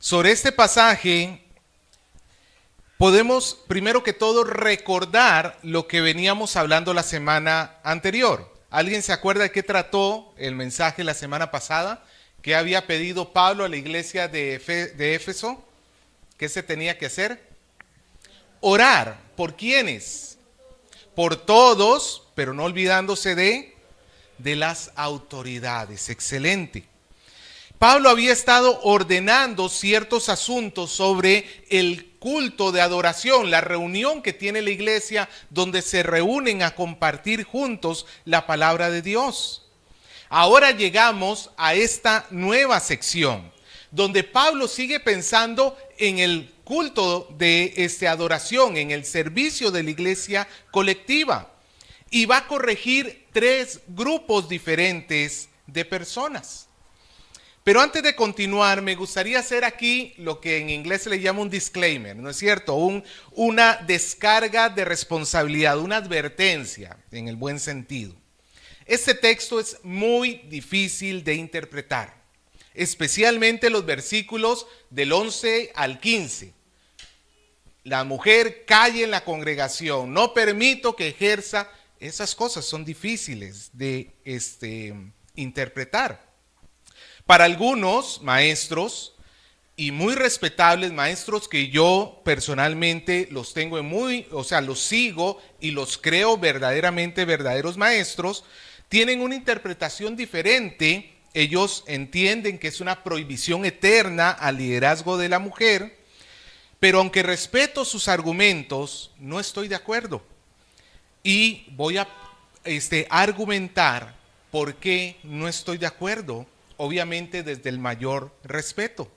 Sobre este pasaje podemos primero que todo recordar lo que veníamos hablando la semana anterior. ¿Alguien se acuerda de qué trató el mensaje la semana pasada? ¿Qué había pedido Pablo a la iglesia de Éfeso? ¿Qué se tenía que hacer? Orar. ¿Por quiénes? Por todos, pero no olvidándose de las autoridades. Excelente. Pablo había estado ordenando ciertos asuntos sobre el culto de adoración, la reunión que tiene la iglesia donde se reúnen a compartir juntos la palabra de Dios. Ahora llegamos a esta nueva sección donde Pablo sigue pensando en el culto de adoración, en el servicio de la iglesia colectiva, y va a corregir 3 grupos diferentes de personas. Pero antes de continuar, me gustaría hacer aquí lo que en inglés se le llama un disclaimer, ¿no es cierto? Una descarga de responsabilidad, una advertencia en el buen sentido. Este texto es muy difícil de interpretar, especialmente los versículos del 11 al 15. La mujer calle en la congregación, no permito que ejerza. Esas cosas son difíciles de interpretar. Para algunos maestros, y muy respetables maestros que yo personalmente los tengo los sigo y los creo verdaderamente verdaderos maestros, tienen una interpretación diferente. Ellos entienden que es una prohibición eterna al liderazgo de la mujer, pero aunque respeto sus argumentos, no estoy de acuerdo. Y voy a argumentar por qué no estoy de acuerdo, obviamente desde el mayor respeto.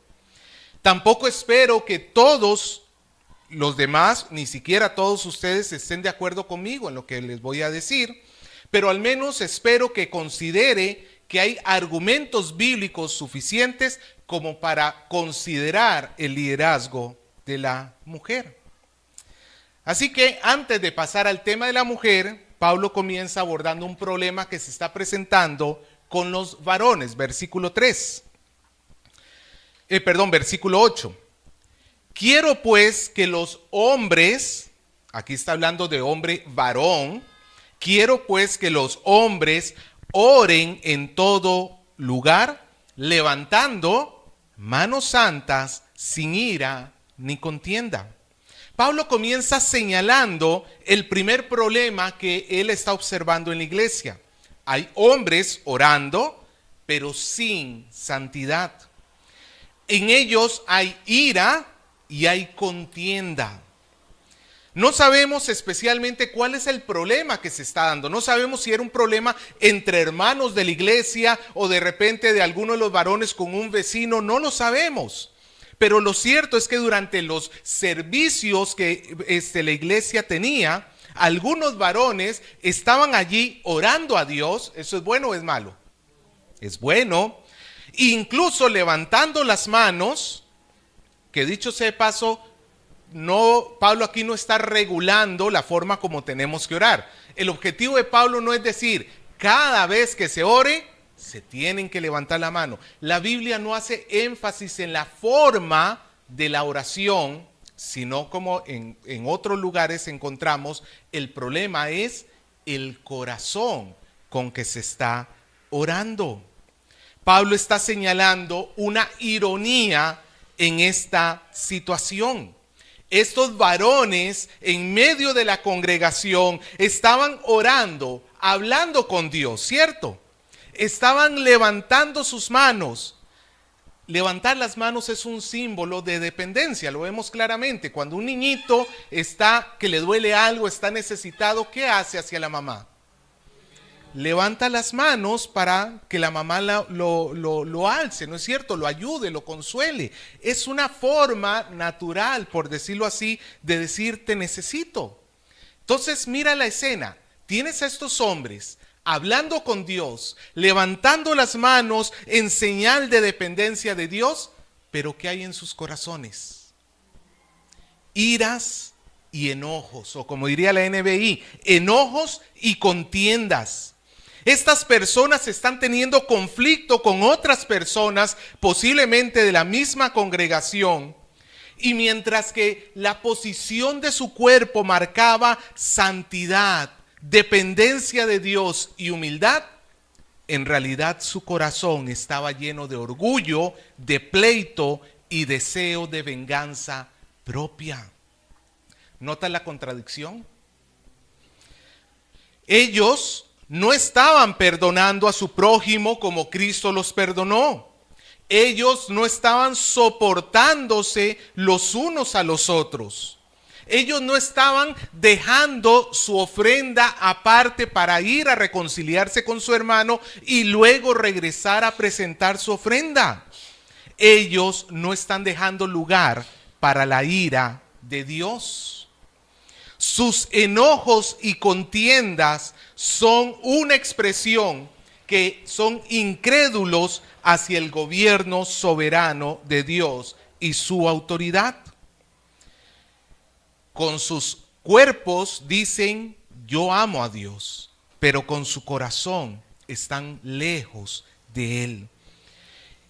Tampoco espero que todos los demás, ni siquiera todos ustedes, estén de acuerdo conmigo en lo que les voy a decir, pero al menos espero que considere que hay argumentos bíblicos suficientes como para considerar el liderazgo de la mujer. Así que antes de pasar al tema de la mujer, Pablo comienza abordando un problema que se está presentando con los varones, versículo 8. Quiero pues que los hombres, aquí está hablando de hombre varón, quiero pues que los hombres oren en todo lugar, levantando manos santas, sin ira ni contienda. Pablo comienza señalando el primer problema que él está observando en la iglesia. Hay hombres orando, pero sin santidad. En ellos hay ira y hay contienda. No sabemos especialmente cuál es el problema que se está dando. No sabemos si era un problema entre hermanos de la iglesia o de repente de alguno de los varones con un vecino. No lo sabemos. Pero lo cierto es que durante los servicios que la iglesia tenía, algunos varones estaban allí orando a Dios. ¿Eso es bueno o es malo? Es bueno. Incluso levantando las manos, que dicho sea de paso, Pablo aquí no está regulando la forma como tenemos que orar. El objetivo de Pablo no es decir, cada vez que se ore, se tienen que levantar la mano. La Biblia no hace énfasis en la forma de la oración, sino como en otros lugares encontramos, el problema es el corazón con que se está orando. Pablo está señalando una ironía en esta situación. Estos varones en medio de la congregación estaban orando, hablando con Dios, ¿cierto? Estaban levantando sus manos. Levantar las manos es un símbolo de dependencia, lo vemos claramente. Cuando un niñito que le duele algo, está necesitado, ¿qué hace hacia la mamá? Levanta las manos para que la mamá lo alce, ¿no es cierto? Lo ayude, lo consuele. Es una forma natural, por decirlo así, de decir te necesito. Entonces mira la escena, tienes a estos hombres hablando con Dios, levantando las manos en señal de dependencia de Dios, pero ¿qué hay en sus corazones? Iras y enojos, o como diría la NBI, enojos y contiendas. Estas personas están teniendo conflicto con otras personas, posiblemente de la misma congregación. Y mientras que la posición de su cuerpo marcaba santidad, dependencia de Dios y humildad, en realidad su corazón estaba lleno de orgullo, de pleito y deseo de venganza propia. ¿Nota la contradicción? Ellos no estaban perdonando a su prójimo como Cristo los perdonó. Ellos no estaban soportándose los unos a los otros. Ellos no estaban dejando su ofrenda aparte para ir a reconciliarse con su hermano y luego regresar a presentar su ofrenda. Ellos no están dejando lugar para la ira de Dios. Sus enojos y contiendas son una expresión que son incrédulos hacia el gobierno soberano de Dios y su autoridad. Con sus cuerpos dicen, yo amo a Dios, pero con su corazón están lejos de Él.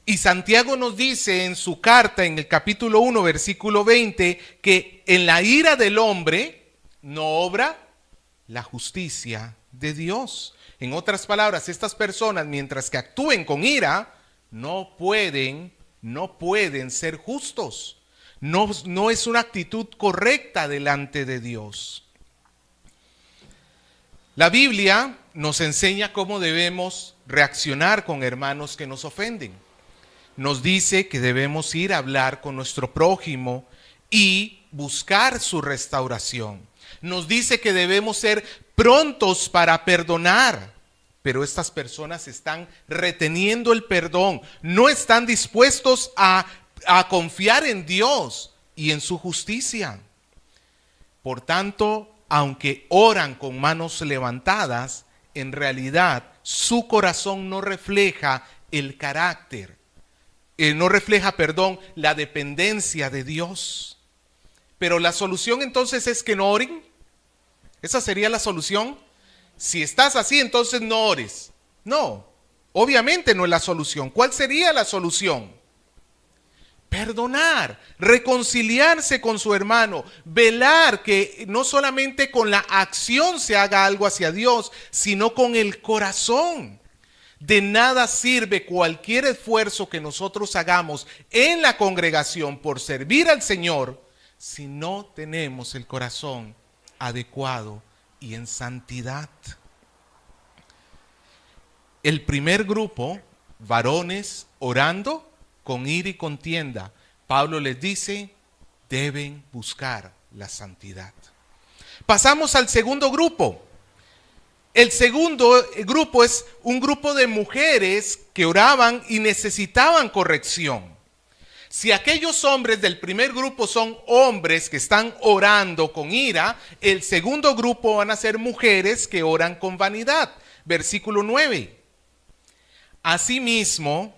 Y Santiago nos dice en su carta, en el capítulo 1, versículo 20, que en la ira del hombre no obra la justicia de Dios. En otras palabras, estas personas, mientras que actúen con ira, no pueden ser justos. No es una actitud correcta delante de Dios. La Biblia nos enseña cómo debemos reaccionar con hermanos que nos ofenden. Nos dice que debemos ir a hablar con nuestro prójimo y buscar su restauración. Nos dice que debemos ser prontos para perdonar, pero estas personas están reteniendo el perdón, no están dispuestos a confiar en Dios y en su justicia. Por tanto, aunque oran con manos levantadas, en realidad su corazón no refleja el carácter, la dependencia de Dios. Pero la solución entonces es que no oren. ¿Esa sería la solución? Si estás así, entonces no ores. No, obviamente no es la solución. ¿Cuál sería la solución? Perdonar, reconciliarse con su hermano, velar que no solamente con la acción se haga algo hacia Dios, sino con el corazón. De nada sirve cualquier esfuerzo que nosotros hagamos en la congregación por servir al Señor si no tenemos el corazón adecuado y en santidad. El primer grupo, varones orando con ira y contienda, Pablo les dice, deben buscar la santidad. Pasamos al segundo grupo. El segundo grupo es un grupo de mujeres que oraban y necesitaban corrección. Si aquellos hombres del primer grupo son hombres que están orando con ira, el segundo grupo van a ser mujeres que oran con vanidad. Versículo 9. Asimismo,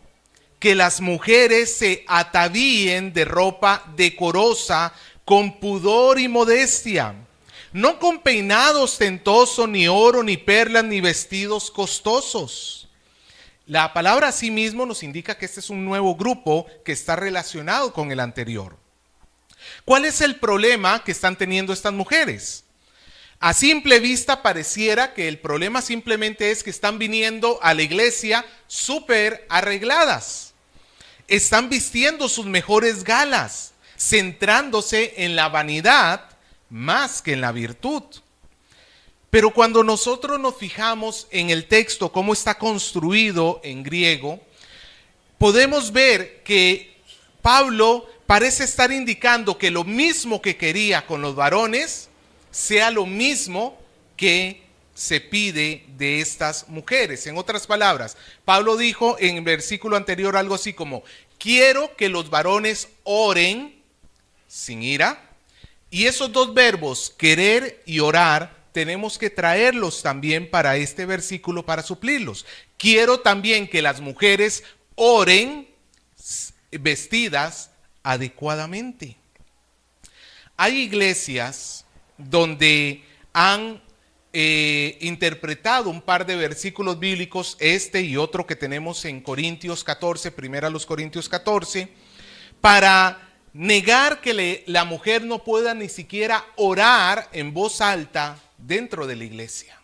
que las mujeres se atavíen de ropa decorosa, con pudor y modestia, no con peinado ostentoso, ni oro, ni perlas, ni vestidos costosos. La palabra asimismo nos indica que este es un nuevo grupo que está relacionado con el anterior. ¿Cuál es el problema que están teniendo estas mujeres? A simple vista pareciera que el problema simplemente es que están viniendo a la iglesia súper arregladas. Están vistiendo sus mejores galas, centrándose en la vanidad más que en la virtud. Pero cuando nosotros nos fijamos en el texto, cómo está construido en griego, podemos ver que Pablo parece estar indicando que lo mismo que quería con los varones, sea lo mismo que se pide de estas mujeres. En otras palabras, Pablo dijo en el versículo anterior algo así como, quiero que los varones oren sin ira. Y esos dos verbos, querer y orar, tenemos que traerlos también para este versículo para suplirlos. Quiero también que las mujeres oren vestidas adecuadamente. Hay iglesias donde han interpretado un par de versículos bíblicos, este y otro que tenemos en Corintios 14, primera a los Corintios 14, para negar que la mujer no pueda ni siquiera orar en voz alta dentro de la iglesia.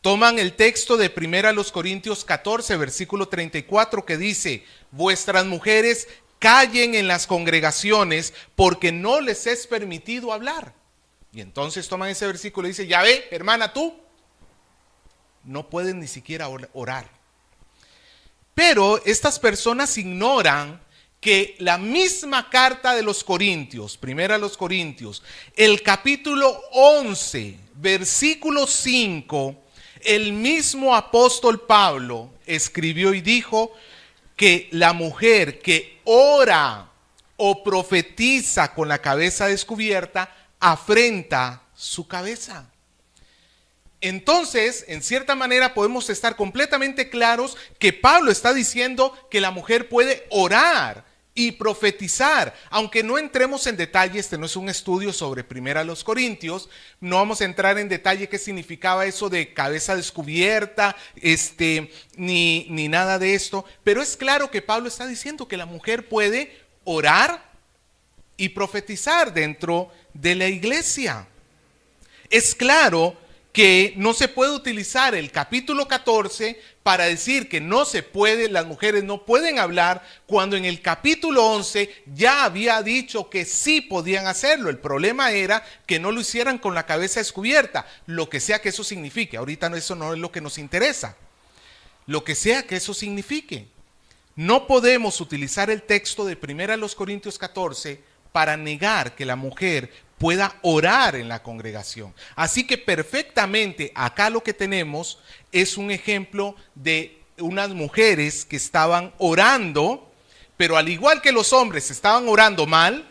Toman el texto de 1 Corintios 14, versículo 34, que dice: vuestras mujeres callen en las congregaciones porque no les es permitido hablar. Y entonces toman ese versículo y dicen: ya ve, hermana, tú no puedes ni siquiera orar. Pero estas personas ignoran que la misma carta de los Corintios, 1 Corintios, el capítulo 11, versículo 5, el mismo apóstol Pablo escribió y dijo que la mujer que ora o profetiza con la cabeza descubierta afrenta su cabeza. Entonces, en cierta manera podemos estar completamente claros que Pablo está diciendo que la mujer puede orar y profetizar, aunque no entremos en detalle. Este no es un estudio sobre 1 Corintios, no vamos a entrar en detalle qué significaba eso de cabeza descubierta, ni nada de esto, pero es claro que Pablo está diciendo que la mujer puede orar y profetizar dentro de la iglesia. Es claro que no se puede utilizar el capítulo 14 para decir que no se puede, las mujeres no pueden hablar, cuando en el capítulo 11 ya había dicho que sí podían hacerlo. El problema era que no lo hicieran con la cabeza descubierta, lo que sea que eso signifique. Ahorita eso no es lo que nos interesa. Lo que sea que eso signifique. No podemos utilizar el texto de 1 Corintios 14 para negar que la mujer pueda orar en la congregación. Así que perfectamente acá lo que tenemos es un ejemplo de unas mujeres que estaban orando, pero al igual que los hombres estaban orando mal,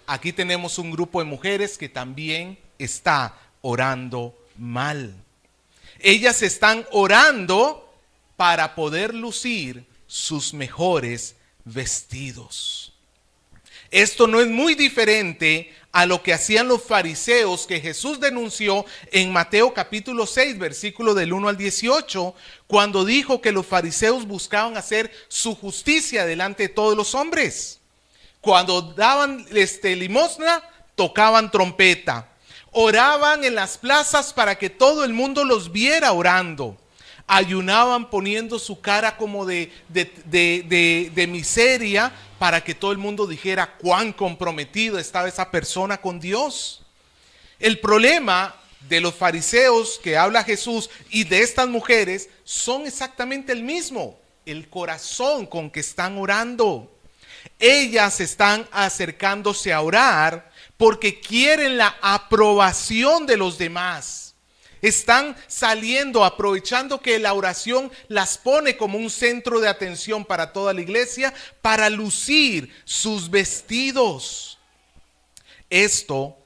aquí tenemos un grupo de mujeres que también está orando mal. Ellas están orando para poder lucir sus mejores vestidos. Esto no es muy diferente a lo que hacían los fariseos que Jesús denunció en Mateo capítulo 6, versículo del 1 al 18, cuando dijo que los fariseos buscaban hacer su justicia delante de todos los hombres. Cuando daban limosna, tocaban trompeta. Oraban en las plazas para que todo el mundo los viera orando. Ayunaban poniendo su cara como de miseria para que todo el mundo dijera cuán comprometido estaba esa persona con Dios. El problema de los fariseos que habla Jesús y de estas mujeres son exactamente el mismo: el corazón con que están orando. Ellas están acercándose a orar porque quieren la aprobación de los demás. Están saliendo, aprovechando que la oración las pone como un centro de atención para toda la iglesia, para lucir sus vestidos. Esto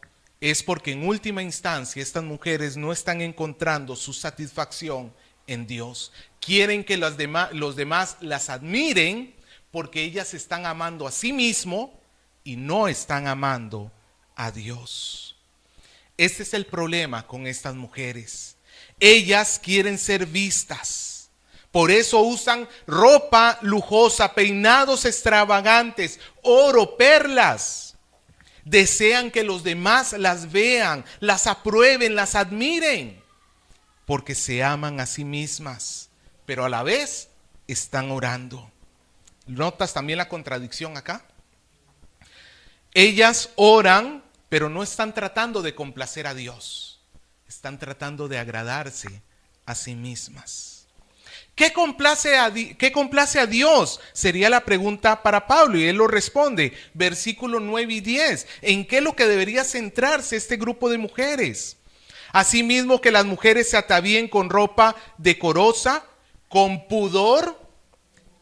es porque en última instancia estas mujeres no están encontrando su satisfacción en Dios. Quieren que los demás las admiren porque ellas están amando a sí mismo y no están amando a Dios. Este es el problema con estas mujeres. Ellas quieren ser vistas. Por eso usan ropa lujosa, peinados extravagantes, oro, perlas. Desean que los demás las vean, las aprueben, las admiren, porque se aman a sí mismas, pero a la vez están orando. ¿Notas también la contradicción acá? Ellas oran, pero no están tratando de complacer a Dios. Están tratando de agradarse a sí mismas. ¿Qué complace a Dios? Sería la pregunta para Pablo, y él lo responde. Versículos 9 y 10. ¿En qué es lo que debería centrarse este grupo de mujeres? Asimismo, que las mujeres se atavíen con ropa decorosa, con pudor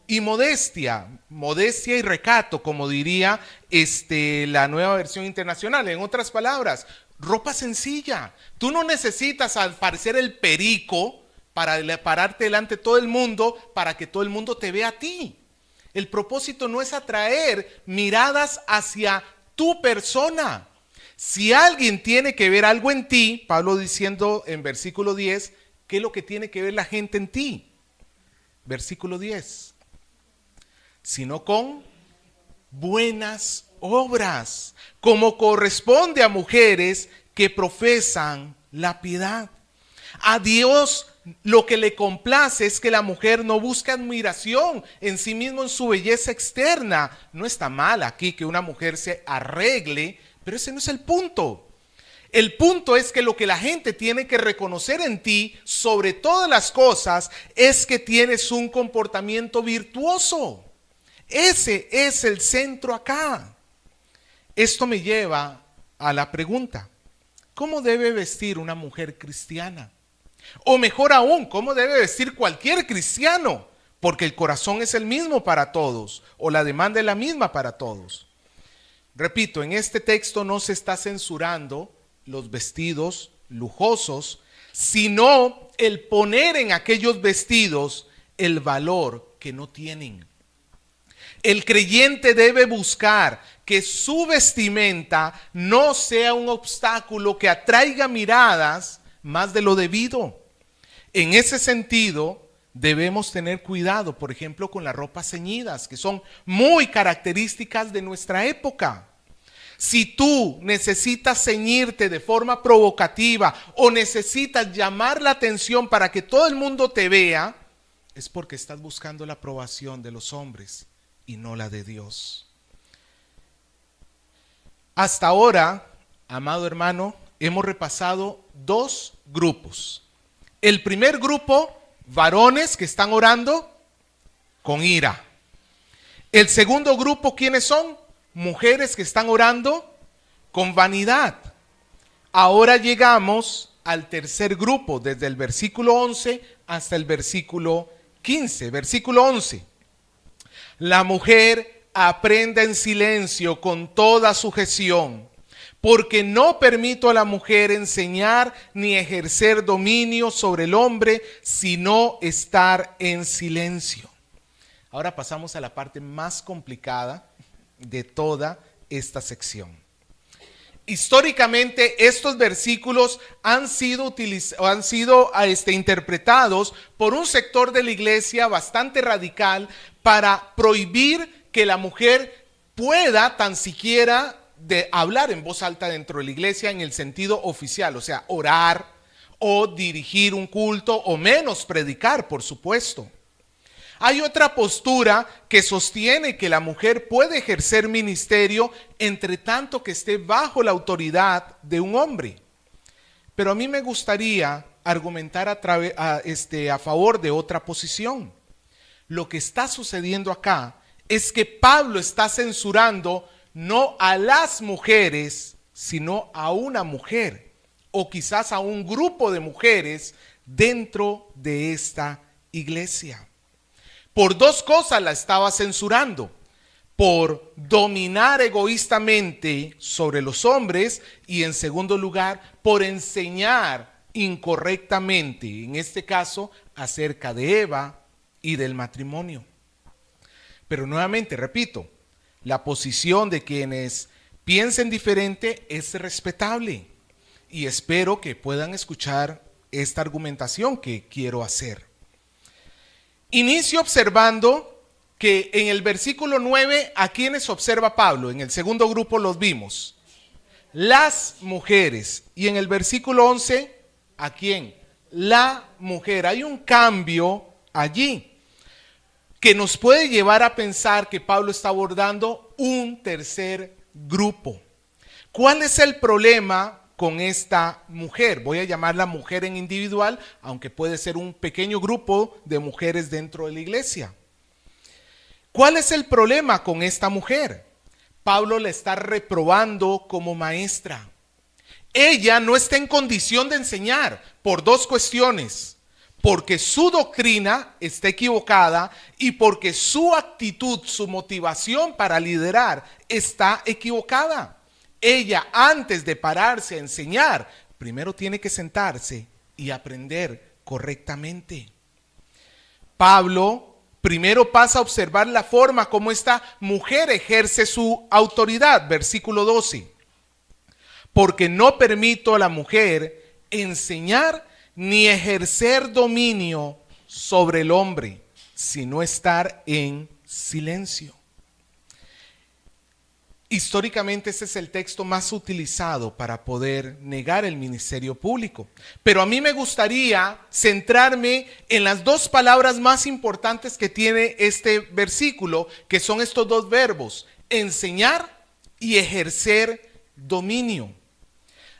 y modestia y recato, como diría la Nueva Versión Internacional. En otras palabras, ropa sencilla. Tú no necesitas parecer el perico para pararte delante de todo el mundo, para que todo el mundo te vea a ti. El propósito no es atraer miradas hacia tu persona, Si alguien tiene que ver algo en ti, Pablo diciendo en versículo 10, ¿qué es lo que tiene que ver la gente en ti? Versículo 10. Sino con buenas obras, como corresponde a mujeres que profesan la piedad. A Dios lo que le complace es que la mujer no busque admiración en sí mismo, en su belleza externa. No está mal aquí que una mujer se arregle, pero ese no es el punto. El punto es que lo que la gente tiene que reconocer en ti, sobre todas las cosas, es que tienes un comportamiento virtuoso. Ese es el centro acá. Esto me lleva a la pregunta: ¿cómo debe vestir una mujer cristiana? O mejor aún, ¿cómo debe vestir cualquier cristiano? Porque el corazón es el mismo para todos, o la demanda es la misma para todos. Repito, en este texto no se está censurando los vestidos lujosos, sino el poner en aquellos vestidos el valor que no tienen. El creyente debe buscar que su vestimenta no sea un obstáculo que atraiga miradas más de lo debido. En ese sentido, debemos tener cuidado, por ejemplo, con las ropas ceñidas, que son muy características de nuestra época. Si tú necesitas ceñirte de forma provocativa o necesitas llamar la atención para que todo el mundo te vea, es porque estás buscando la aprobación de los hombres y no la de Dios. Hasta ahora, amado hermano, hemos repasado dos grupos. El primer grupo, varones que están orando con ira. El segundo grupo, ¿quiénes son? Mujeres que están orando con vanidad. Ahora llegamos al tercer grupo, desde el versículo 11 hasta el versículo 15. Versículo 11. La mujer aprenda en silencio con toda sujeción, porque no permito a la mujer enseñar ni ejercer dominio sobre el hombre, sino estar en silencio. Ahora pasamos a la parte más complicada de toda esta sección. Históricamente estos versículos han sido interpretados por un sector de la iglesia bastante radical para prohibir que la mujer pueda tan siquiera de hablar en voz alta dentro de la iglesia en el sentido oficial, o sea, orar o dirigir un culto o menos predicar, por supuesto. Hay otra postura que sostiene que la mujer puede ejercer ministerio entre tanto que esté bajo la autoridad de un hombre. Pero a mí me gustaría argumentar a favor de otra posición. Lo que está sucediendo acá es que Pablo está censurando no a las mujeres, sino a una mujer, o quizás a un grupo de mujeres dentro de esta iglesia. Por dos cosas la estaba censurando: por dominar egoístamente sobre los hombres y, en segundo lugar, por enseñar incorrectamente, en este caso, acerca de Eva y del matrimonio. Pero nuevamente, repito, la posición de quienes piensen diferente es respetable y espero que puedan escuchar esta argumentación que quiero hacer. Inicio observando que en el versículo 9, ¿a quiénes observa Pablo? En el segundo grupo los vimos, las mujeres. Y en el versículo 11, ¿a quién? La mujer. Hay un cambio allí que nos puede llevar a pensar que Pablo está abordando un tercer grupo. ¿Cuál es el problema con esta mujer? Voy a llamarla mujer en individual, aunque puede ser un pequeño grupo de mujeres dentro de la iglesia. ¿Cuál es el problema con esta mujer? Pablo la está reprobando como maestra. Ella no está en condición de enseñar por dos cuestiones: porque su doctrina está equivocada y porque su actitud, su motivación para liderar está equivocada. Ella, antes de pararse a enseñar, primero tiene que sentarse y aprender correctamente. Pablo primero pasa a observar la forma como esta mujer ejerce su autoridad. Versículo 12. porque no permito a la mujer enseñar ni ejercer dominio sobre el hombre, sino estar en silencio. Históricamente ese es el texto más utilizado para poder negar el ministerio público. Pero a mí me gustaría centrarme en las dos palabras más importantes que tiene este versículo, que son estos dos verbos, enseñar y ejercer dominio.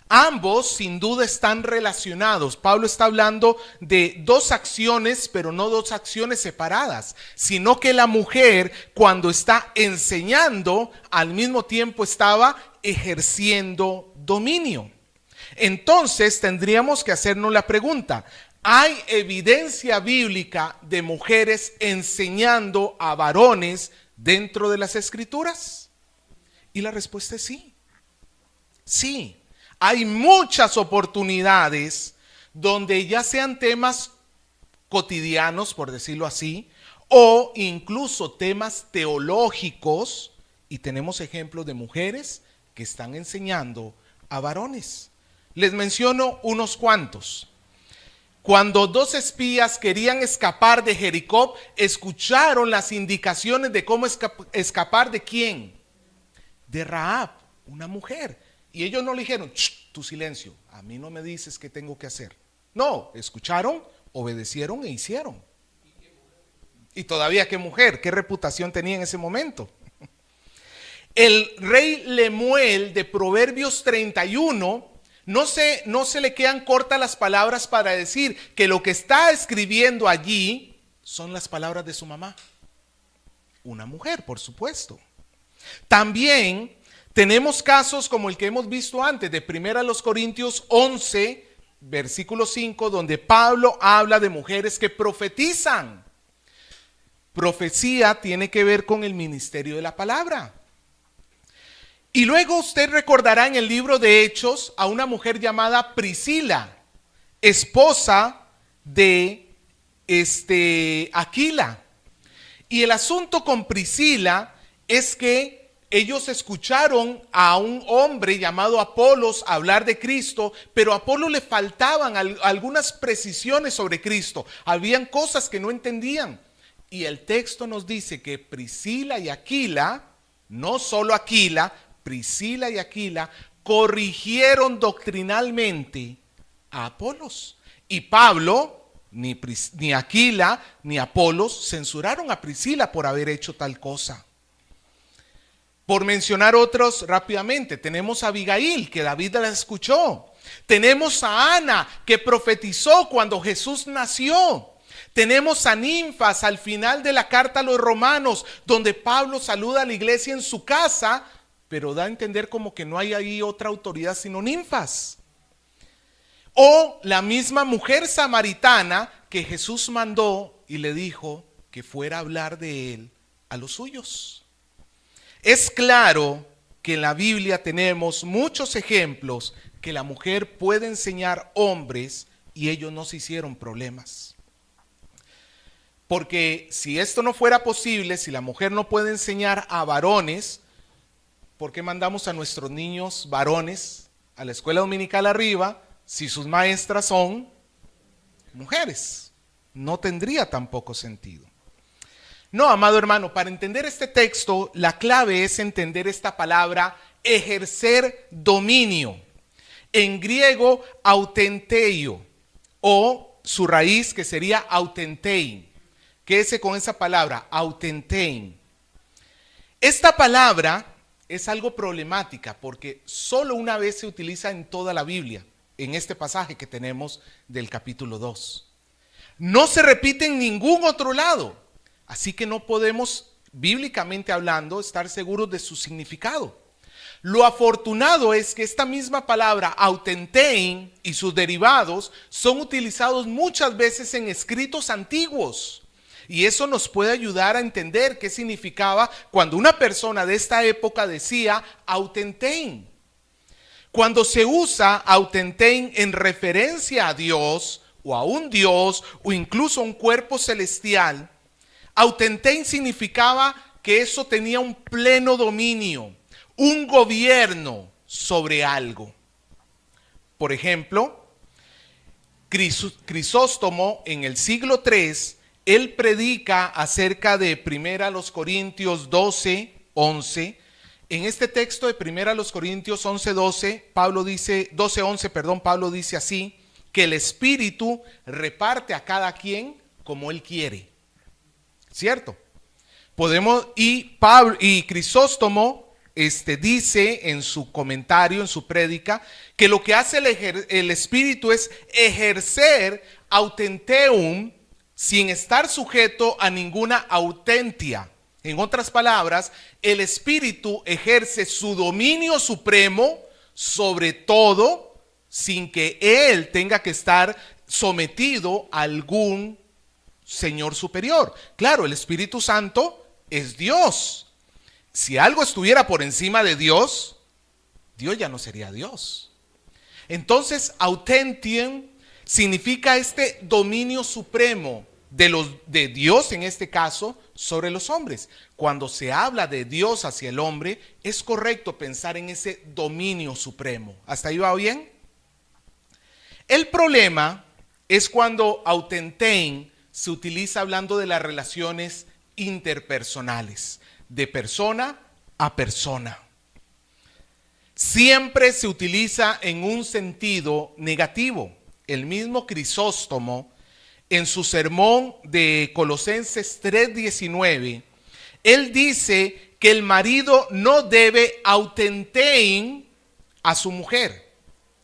Ambos sin duda están relacionados. Pablo está hablando de dos acciones, pero no dos acciones separadas, sino que la mujer, cuando está enseñando, al mismo tiempo estaba ejerciendo dominio. Entonces tendríamos que hacernos la pregunta: ¿hay evidencia bíblica de mujeres enseñando a varones dentro de las Escrituras? Y la respuesta es sí. Sí. Hay muchas oportunidades donde ya sean temas cotidianos, por decirlo así, o incluso temas teológicos, y tenemos ejemplos de mujeres que están enseñando a varones. Les menciono unos cuantos. Cuando dos espías querían escapar de Jericó, escucharon las indicaciones de cómo escapar ¿de quién? De Rahab, una mujer. Y ellos no le dijeron, tu silencio, a mí no me dices qué tengo que hacer. No, escucharon, obedecieron e hicieron. Y todavía qué mujer, qué reputación tenía en ese momento. El rey Lemuel de Proverbios 31, no se le quedan cortas las palabras para decir que lo que está escribiendo allí son las palabras de su mamá. Una mujer, por supuesto. También tenemos casos como el que hemos visto antes, de 1 Corintios 11, versículo 5, donde Pablo habla de mujeres que profetizan. Profecía tiene que ver con el ministerio de la palabra. Y luego usted recordará en el libro de Hechos a una mujer llamada Priscila, esposa de Aquila. Y el asunto con Priscila es que ellos escucharon a un hombre llamado Apolos hablar de Cristo, pero a Apolos le faltaban algunas precisiones sobre Cristo. Habían cosas que no entendían. Y el texto nos dice que Priscila y Aquila, no solo Aquila, Priscila y Aquila corrigieron doctrinalmente a Apolos. Y Pablo, ni Aquila, ni Apolos censuraron a Priscila por haber hecho tal cosa. Por mencionar otros rápidamente, tenemos a Abigail, que David la escuchó. Tenemos a Ana, que profetizó cuando Jesús nació. Tenemos a Ninfas al final de la carta a los Romanos, donde Pablo saluda a la iglesia en su casa, pero da a entender como que no hay ahí otra autoridad sino Ninfas. O la misma mujer samaritana que Jesús mandó y le dijo que fuera a hablar de él a los suyos. Es claro que en la Biblia tenemos muchos ejemplos que la mujer puede enseñar hombres y ellos no se hicieron problemas. Porque si esto no fuera posible, si la mujer no puede enseñar a varones, ¿por qué mandamos a nuestros niños varones a la escuela dominical arriba si sus maestras son mujeres? No tendría tampoco sentido. No, amado hermano, para entender este texto, la clave es entender esta palabra ejercer dominio. En griego, autenteio, o su raíz que sería autentein. Quédese con esa palabra, autentein. Esta palabra es algo problemática porque solo una vez se utiliza en toda la Biblia, en este pasaje que tenemos del capítulo 2. No se repite en ningún otro lado. Así que no podemos, bíblicamente hablando, estar seguros de su significado. Lo afortunado es que esta misma palabra autentein y sus derivados son utilizados muchas veces en escritos antiguos. Y eso nos puede ayudar a entender qué significaba cuando una persona de esta época decía autentein. Cuando se usa autentein en referencia a Dios o a un Dios o incluso a un cuerpo celestial, autentein significaba que eso tenía un pleno dominio, un gobierno sobre algo. Por ejemplo, Crisóstomo en el siglo III, él predica acerca de 1 Corintios 12, 11. En este texto de 1 Corintios 11, 12, Pablo dice, 12, 11, perdón, Pablo dice así, que el Espíritu reparte a cada quien como él quiere. ¿Cierto? Y Crisóstomo dice en su comentario, en su prédica, que lo que hace el Espíritu es ejercer autenteum sin estar sujeto a ninguna autentia. En otras palabras, el Espíritu ejerce su dominio supremo sobre todo sin que él tenga que estar sometido a algún Señor superior. Claro, el Espíritu Santo es Dios. Si algo estuviera por encima de Dios, Dios ya no sería Dios. Entonces, autentium significa este dominio supremo de Dios, en este caso, sobre los hombres. Cuando se habla de Dios hacia el hombre, es correcto pensar en ese dominio supremo. ¿Hasta ahí va bien? El problema es cuando autentein se utiliza hablando de las relaciones interpersonales, de persona a persona. Siempre se utiliza en un sentido negativo. El mismo Crisóstomo, en su sermón de Colosenses 3:19, él dice que el marido no debe autentein a su mujer.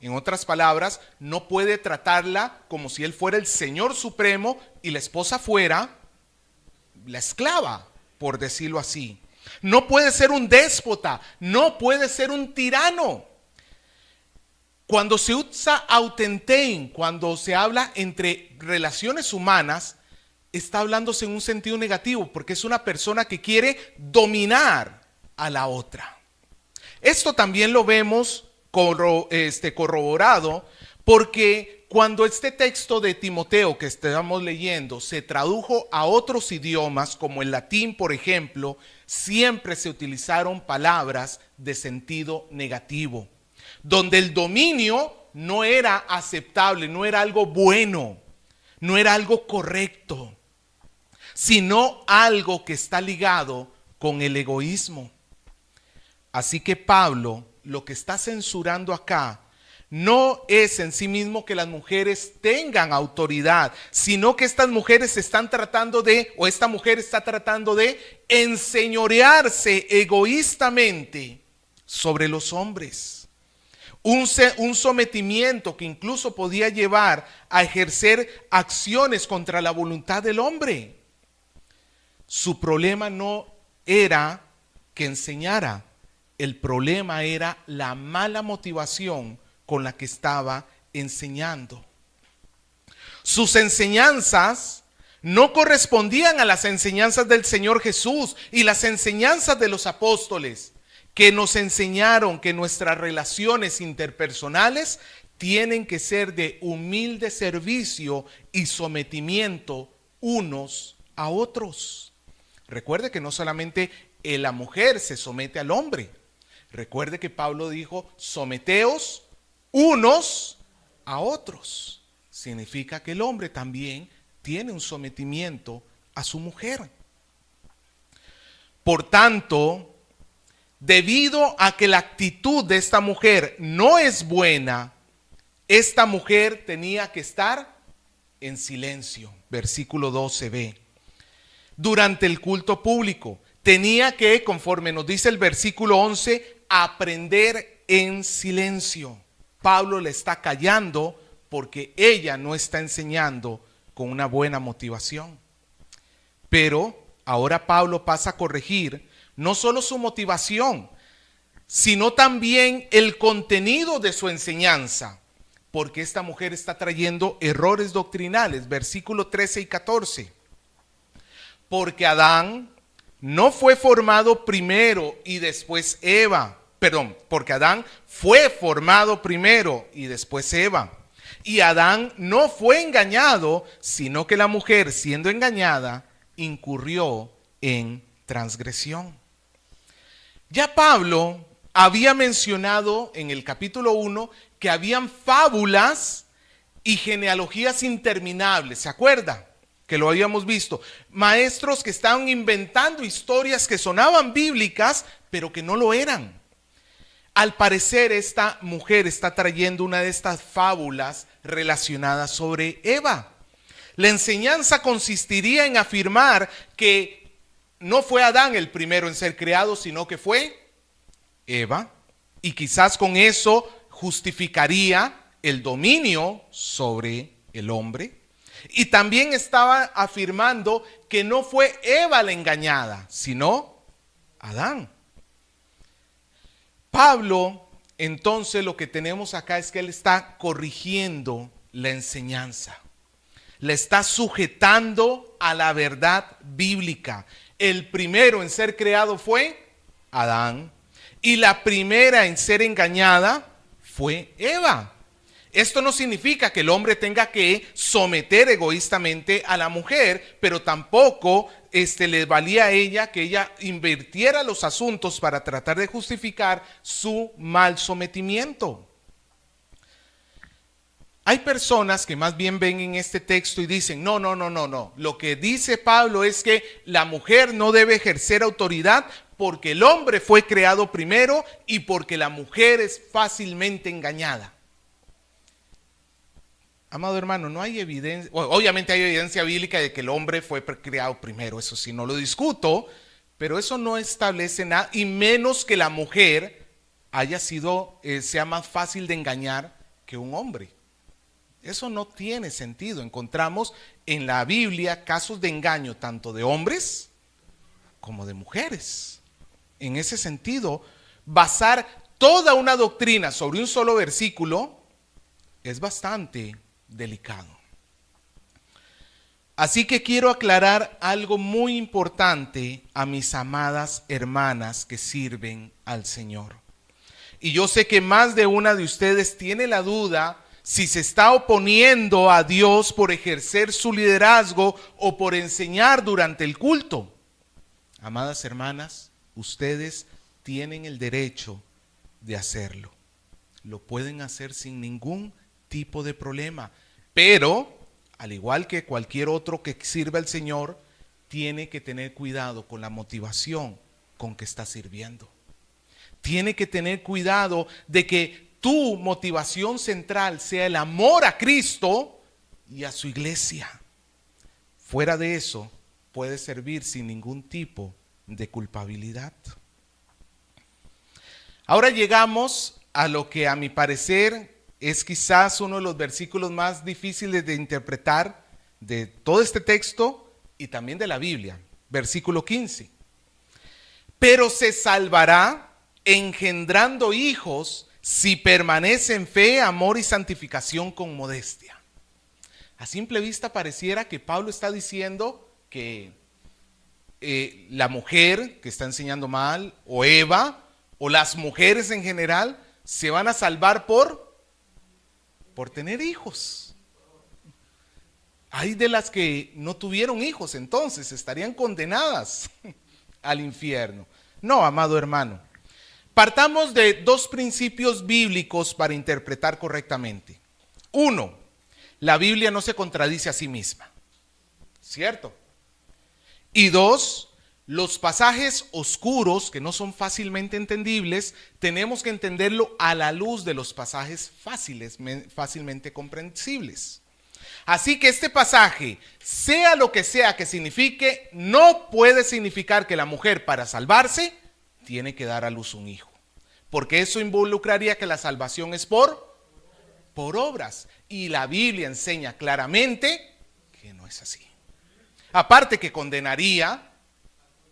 En otras palabras, no puede tratarla como si él fuera el Señor Supremo y la esposa fuera la esclava, por decirlo así. No puede ser un déspota, no puede ser un tirano. Cuando se usa autentein, cuando se habla entre relaciones humanas, está hablándose en un sentido negativo, porque es una persona que quiere dominar a la otra. Esto también lo vemos corroborado, porque cuando este texto de Timoteo que estamos leyendo se tradujo a otros idiomas, como el latín, por ejemplo, siempre se utilizaron palabras de sentido negativo, donde el dominio no era aceptable, no era algo bueno, no era algo correcto, sino algo que está ligado con el egoísmo. Así que Pablo lo que está censurando acá no es en sí mismo que las mujeres tengan autoridad, sino que estas mujeres están tratando de, o esta mujer está tratando de enseñorearse egoístamente sobre los hombres. Un sometimiento que incluso podía llevar a ejercer acciones contra la voluntad del hombre. Su problema no era que enseñara, el problema era la mala motivación con la que estaba enseñando. Sus enseñanzas no correspondían a las enseñanzas del Señor Jesús y las enseñanzas de los apóstoles, que nos enseñaron que nuestras relaciones interpersonales tienen que ser de humilde servicio y sometimiento unos a otros. Recuerde que no solamente la mujer se somete al hombre. Recuerde que Pablo dijo, someteos unos a otros. Significa que el hombre también tiene un sometimiento a su mujer. Por tanto, debido a que la actitud de esta mujer no es buena, esta mujer tenía que estar en silencio. Versículo 12b. Durante el culto público, tenía que, conforme nos dice el versículo 11, aprender en silencio. Pablo le está callando porque ella no está enseñando con una buena motivación. Pero ahora Pablo pasa a corregir no solo su motivación, sino también el contenido de su enseñanza, porque esta mujer está trayendo errores doctrinales. Versículo 13 y 14. Porque Adán no fue formado primero y después Eva. Porque Adán fue formado primero y después Eva. Y Adán no fue engañado, sino que la mujer, siendo engañada, incurrió en transgresión. Ya Pablo había mencionado en el capítulo 1 que habían fábulas y genealogías interminables. ¿Se acuerda? Que lo habíamos visto. Maestros que estaban inventando historias que sonaban bíblicas, pero que no lo eran. Al parecer, esta mujer está trayendo una de estas fábulas relacionadas sobre Eva. La enseñanza consistiría en afirmar que no fue Adán el primero en ser creado, sino que fue Eva. Y quizás con eso justificaría el dominio sobre el hombre. Y también estaba afirmando que no fue Eva la engañada, sino Adán. Pablo, entonces, lo que tenemos acá es que él está corrigiendo la enseñanza. Le está sujetando a la verdad bíblica. El primero en ser creado fue Adán. Y la primera en ser engañada fue Eva. Esto no significa que el hombre tenga que someter egoístamente a la mujer, pero tampoco le valía a ella que ella invirtiera los asuntos para tratar de justificar su mal sometimiento. Hay personas que más bien ven en este texto y dicen, no. Lo que dice Pablo es que la mujer no debe ejercer autoridad porque el hombre fue creado primero y porque la mujer es fácilmente engañada. Amado hermano, no hay evidencia, obviamente hay evidencia bíblica de que el hombre fue creado primero, eso sí, no lo discuto, pero eso no establece nada, y menos que la mujer sea más fácil de engañar que un hombre. Eso no tiene sentido. Encontramos en la Biblia casos de engaño tanto de hombres como de mujeres. En ese sentido, basar toda una doctrina sobre un solo versículo es bastante delicado. Así que quiero aclarar algo muy importante a mis amadas hermanas que sirven al Señor. Y yo sé que más de una de ustedes tiene la duda si se está oponiendo a Dios por ejercer su liderazgo o por enseñar durante el culto. Amadas hermanas, ustedes tienen el derecho de hacerlo. Lo pueden hacer sin ningún tipo de problema. Pero, al igual que cualquier otro que sirva al Señor, tiene que tener cuidado con la motivación con que está sirviendo. Tiene que tener cuidado de que tu motivación central sea el amor a Cristo y a su iglesia. Fuera de eso, puedes servir sin ningún tipo de culpabilidad. Ahora llegamos a lo que a mi parecer es quizás uno de los versículos más difíciles de interpretar de todo este texto y también de la Biblia. Versículo 15. Pero se salvará engendrando hijos si permanece en fe, amor y santificación con modestia. A simple vista pareciera que Pablo está diciendo que la mujer que está enseñando mal, o Eva, o las mujeres en general, se van a salvar por tener hijos. Hay de las que no tuvieron hijos, entonces estarían condenadas al infierno. No, amado hermano. Partamos de dos principios bíblicos para interpretar correctamente. Uno, la Biblia no se contradice a sí misma, ¿cierto? Y dos, los pasajes oscuros que no son fácilmente entendibles, tenemos que entenderlo a la luz de los pasajes fácilmente comprensibles. Así que este pasaje, sea lo que sea que signifique, no puede significar que la mujer para salvarse tiene que dar a luz un hijo. Porque eso involucraría que la salvación es por obras. Y la Biblia enseña claramente que no es así. Aparte que condenaría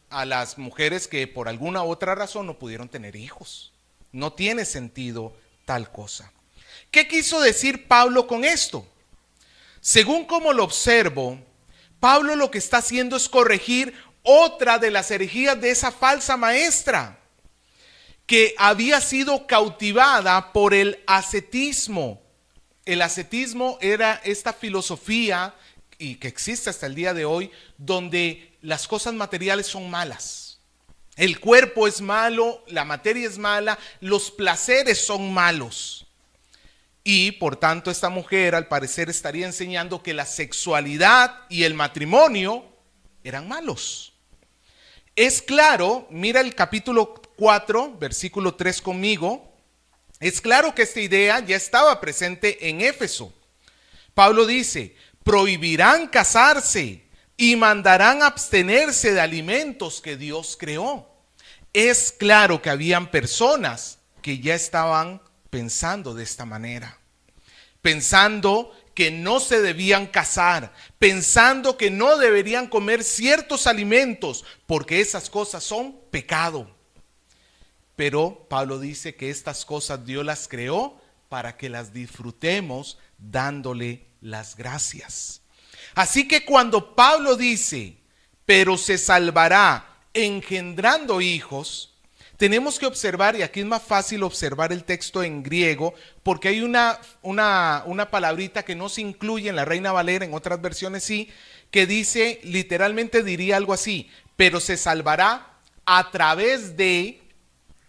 a las mujeres que por alguna otra razón no pudieron tener hijos. No tiene sentido tal cosa. ¿Qué quiso decir Pablo con esto? Según como lo observo, Pablo lo que está haciendo es corregir otra de las herejías de esa falsa maestra que había sido cautivada por el ascetismo. El ascetismo era esta filosofía y que existe hasta el día de hoy, donde las cosas materiales son malas. El cuerpo es malo, la materia es mala, los placeres son malos. Y por tanto esta mujer al parecer estaría enseñando que la sexualidad y el matrimonio eran malos. Es claro, mira el capítulo 4, versículo 3 conmigo. Es claro que esta idea ya estaba presente en Éfeso. Pablo dice, prohibirán casarse y mandarán abstenerse de alimentos que Dios creó. Es claro que habían personas que ya estaban pensando de esta manera, pensando que no se debían casar, pensando que no deberían comer ciertos alimentos porque esas cosas son pecado. Pero Pablo dice que estas cosas Dios las creó para que las disfrutemos dándole las gracias. Así que cuando Pablo dice, pero se salvará engendrando hijos, tenemos que observar, y aquí es más fácil observar el texto en griego, porque hay una palabrita que no se incluye en la Reina Valera, en otras versiones sí, que dice, literalmente diría algo así, pero se salvará a través de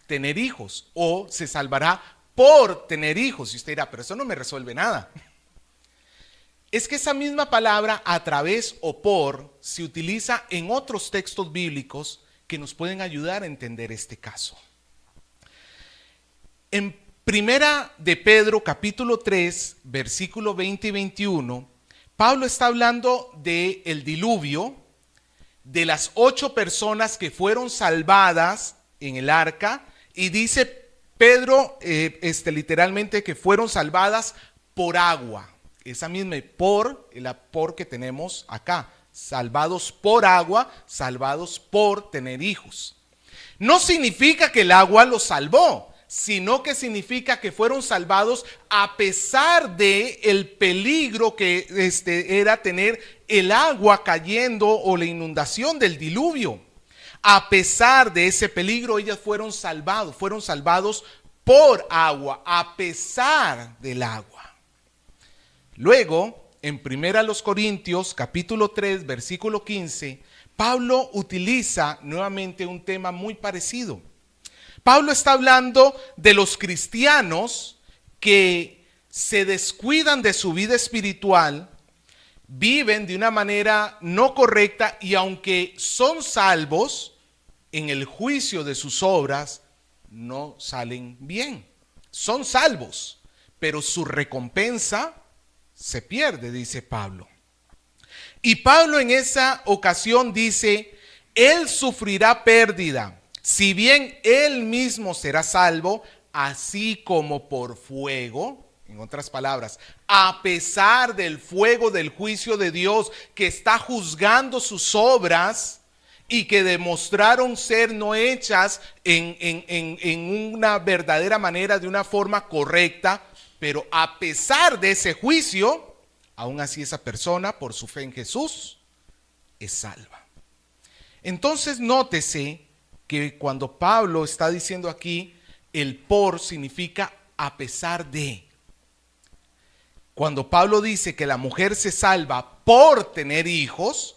tener hijos, o se salvará por tener hijos. Y usted dirá, pero eso no me resuelve nada. Es que esa misma palabra a través o por se utiliza en otros textos bíblicos que nos pueden ayudar a entender este caso. En Primera de Pedro capítulo 3 versículo 20 y 21, Pablo está hablando del diluvio, de las 8 personas que fueron salvadas en el arca, y dice Pedro literalmente que fueron salvadas por agua. Esa misma la por que tenemos acá, salvados por agua, salvados por tener hijos. No significa que el agua los salvó, sino que significa que fueron salvados a pesar de el peligro que era tener el agua cayendo o la inundación del diluvio. A pesar de ese peligro, ellas fueron salvados por agua, a pesar del agua. Luego, en 1 Corintios, capítulo 3, versículo 15, Pablo utiliza nuevamente un tema muy parecido. Pablo está hablando de los cristianos que se descuidan de su vida espiritual, viven de una manera no correcta y aunque son salvos, en el juicio de sus obras no salen bien. Son salvos, pero su recompensa se pierde, dice Pablo. Y Pablo en esa ocasión dice, él sufrirá pérdida, si bien él mismo será salvo, así como por fuego. En otras palabras, a pesar del fuego del juicio de Dios que está juzgando sus obras y que demostraron ser no hechas en una verdadera manera, de una forma correcta, pero a pesar de ese juicio, aún así esa persona, por su fe en Jesús, es salva. Entonces nótese que cuando Pablo está diciendo aquí, el por significa a pesar de. Cuando Pablo dice que la mujer se salva por tener hijos,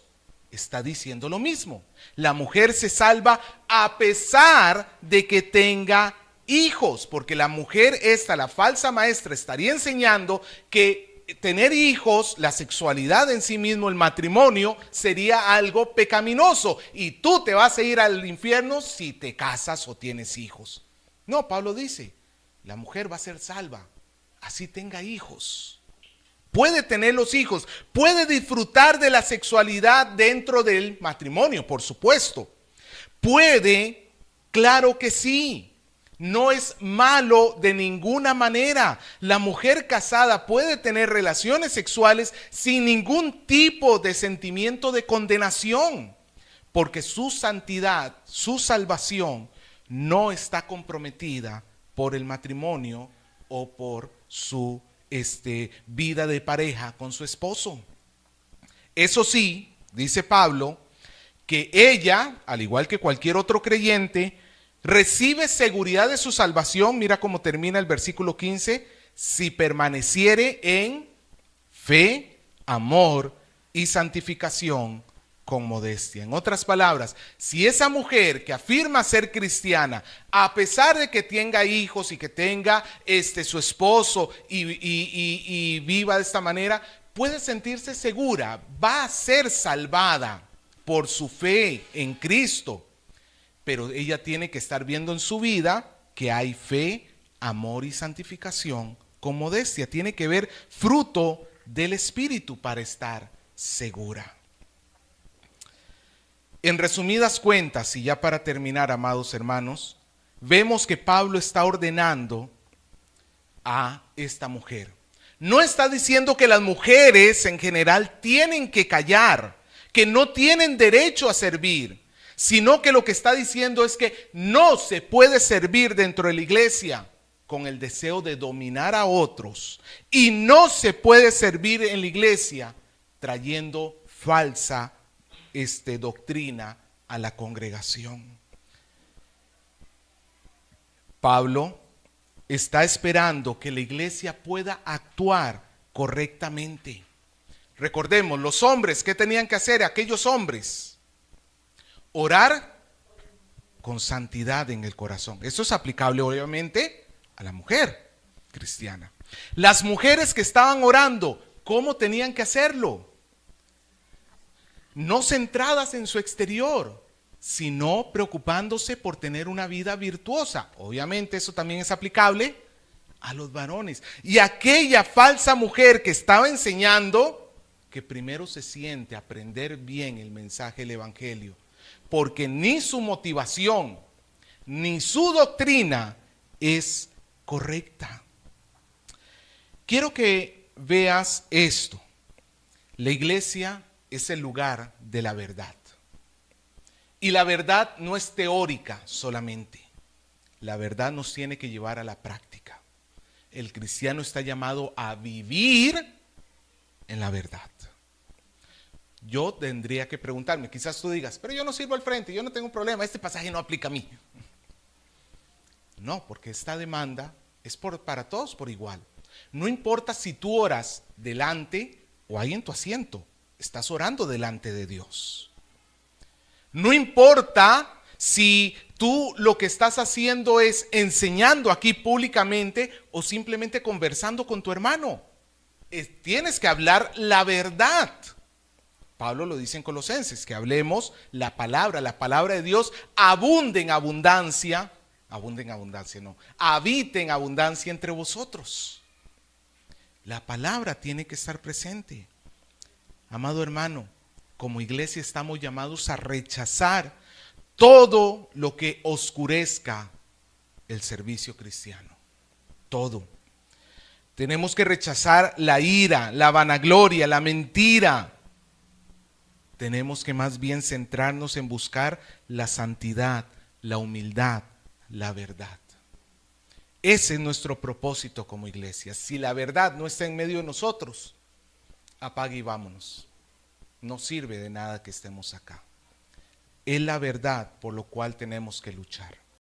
está diciendo lo mismo. La mujer se salva a pesar de que tenga hijos, porque la mujer la falsa maestra, estaría enseñando que tener hijos, la sexualidad en sí mismo, el matrimonio, sería algo pecaminoso y tú te vas a ir al infierno si te casas o tienes hijos. No, Pablo dice, la mujer va a ser salva, así tenga hijos. Puede tener los hijos, puede disfrutar de la sexualidad dentro del matrimonio, por supuesto. Puede, claro que sí. No es malo de ninguna manera. La mujer casada puede tener relaciones sexuales sin ningún tipo de sentimiento de condenación, porque su santidad, su salvación, no está comprometida por el matrimonio o por su vida de pareja con su esposo. Eso sí, dice Pablo, que ella, al igual que cualquier otro creyente, recibe seguridad de su salvación. Mira cómo termina el versículo 15, si permaneciere en fe, amor y santificación con modestia. En otras palabras, si esa mujer que afirma ser cristiana, a pesar de que tenga hijos y que tenga su esposo y viva de esta manera, puede sentirse segura, va a ser salvada por su fe en Cristo. Pero ella tiene que estar viendo en su vida que hay fe, amor y santificación con modestia. Tiene que ver fruto del Espíritu para estar segura. En resumidas cuentas, y ya para terminar, amados hermanos, vemos que Pablo está ordenando a esta mujer. No está diciendo que las mujeres en general tienen que callar, que no tienen derecho a servir, sino que lo que está diciendo es que no se puede servir dentro de la iglesia con el deseo de dominar a otros, y no se puede servir en la iglesia trayendo falsa doctrina a la congregación. Pablo está esperando que la iglesia pueda actuar correctamente. Recordemos, los hombres, ¿qué tenían que hacer aquellos hombres? Orar con santidad en el corazón. Esto es aplicable obviamente a la mujer cristiana. Las mujeres que estaban orando, ¿cómo tenían que hacerlo? No centradas en su exterior, sino preocupándose por tener una vida virtuosa. Obviamente eso también es aplicable a los varones. Y aquella falsa mujer que estaba enseñando, que primero se siente a aprender bien el mensaje del evangelio, porque ni su motivación ni su doctrina es correcta. Quiero que veas esto. La iglesia es el lugar de la verdad. Y la verdad no es teórica solamente. La verdad nos tiene que llevar a la práctica. El cristiano está llamado a vivir en la verdad. Yo tendría que preguntarme, quizás tú digas, pero yo no sirvo al frente, yo no tengo un problema, este pasaje no aplica a mí. No, porque esta demanda es para todos por igual. No importa si tú oras delante o ahí en tu asiento, estás orando delante de Dios. No importa si tú lo que estás haciendo es enseñando aquí públicamente o simplemente conversando con tu hermano. Tienes que hablar la verdad. Pablo lo dice en Colosenses, que hablemos la palabra de Dios abunde en abundancia, habite en abundancia entre vosotros. La palabra tiene que estar presente. Amado hermano, como iglesia estamos llamados a rechazar todo lo que oscurezca el servicio cristiano. Todo. Tenemos que rechazar la ira, la vanagloria, la mentira. Tenemos que más bien centrarnos en buscar la santidad, la humildad, la verdad. Ese es nuestro propósito como iglesia. Si la verdad no está en medio de nosotros, apague y vámonos. No sirve de nada que estemos acá. Es la verdad por lo cual tenemos que luchar.